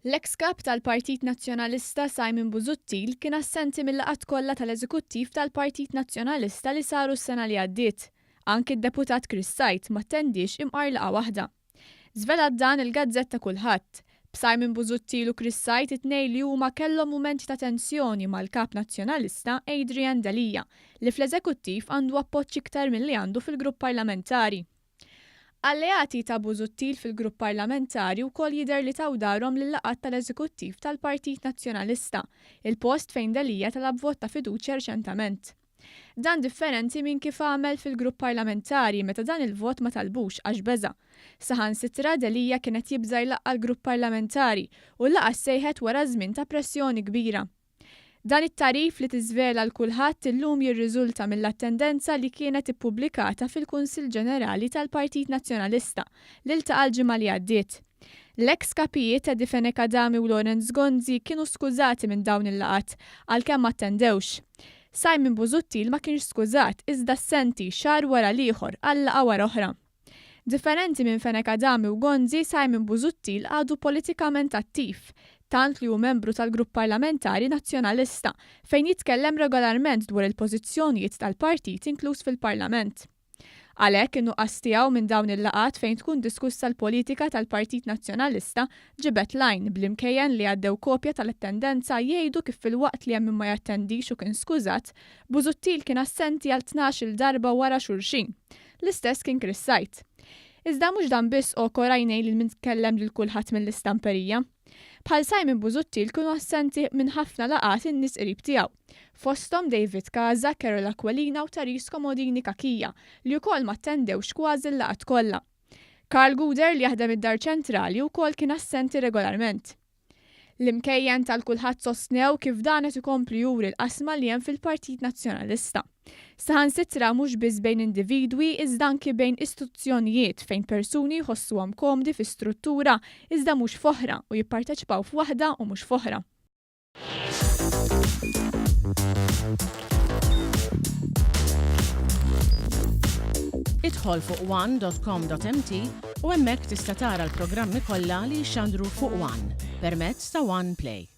L-Eks Kap tal-Partit Nazzjonalista Busuttil kien assenti Mil-Laqgħat Kollha Tal-Eżekuttiv tal-Partit Nazzjonalista li saru s-sena li għaddiet. Anki id-deputat ma ttendix imqar laqgħa waħda. Zvelat dan il-gazzetta Kullħadd. Busuttil u it-tnejn li huma kellhom mumenti ta' tensjoni mal-kap nazzjonalista Adrian Dalija li fl-eżekuttiv għandu appoġġ iktar milli għandu fil-grupp parlamentari. Alleati ta' Busuttil fil-grupp parlamentari wkoll jidher li taw darhom lil-laqgħat tal-Eżekuttiv tal-Partit Nazzjonalista, il-post fejn Dalija talab vot ta' fiduċja reċentament. Dan differenti minn kif għamel fil-grupp parlamentari meta dan il-vot ma talbux għax beża. Saħansitra Dalija kienet jibża jlaqqa l-grupp parlamentari u laqgħa sejħet wara żmien ta' pressjoni kbira. Dan it-tarif li tiżvela l-Kullħadd illum jirriżulta mill-attendenza li kienet ippubblikata fil-Kunsill Ġenerali tal-Partit Nazzjonalista li ltaqa' l-ġimgħa li għaddiet. L-eks kapijiet ta' Anki u Lorenz Gonzi kienu skużati minn dawn il-laqat għalkemm ma attendewx. Busuttil ma kienx skużat iżda assenti xahar wara l-ieħor għal laqgħa wara oħra. Differenti minn Anki u Gonzi, Busuttil għadu politikament attiv, tant li hu membru tal-grupp parlamentari Nazzjonalista fejn jitkellem regolarment dwar il-pożizzjonijiet tal-partit inkluż fil-Parlament. Għalhekk in-nuqqas tiegħu minn dawn il-laqgħat fejn tkun diskussa l-politika tal-Partit Nazzjonalista ġibet lajn bl-imkejjen li għaddew kopja tal-attendenza jgħidu kif fil-waqt li hemm ma jattendix u kien skużat, Busuttil kien assenti għal 12 darba wara xulxin. L-istess kien Krissajt. Iżda mhux dan biss okorajnej li mitkellem lil kulħadd mill-istamperija. Bħal Busuttil kienu assenti minn ħafna laqgħat in-nies qrib tiegħu. Fosthom David Kaza, Carola Kwelina u Taris Komodini Kakija li wkoll ma attendewx kważi l-laqgħat kollha. Karl Guder li jaħdem id-Dar Ċentrali wkoll kien assenti regolarment. L-imkejjen tal-Kullħadd sostnew kif dan qed ikompli juri l-qasma li hemm fil-Partit Nazzjonalista. Saħansitra mhux biss bejn individwi iżda anki bejn istituzzjonijiet fejn persuni jħossuhom komdi fi struttura iżda mhux f'oħra u jipparteċipaw f'waħda u mhux f'oħra. Idħol fuq one.com.mt u hemmhekk tista' tara l-programmi kollha li jxandru fuq One permezz ta' One Play.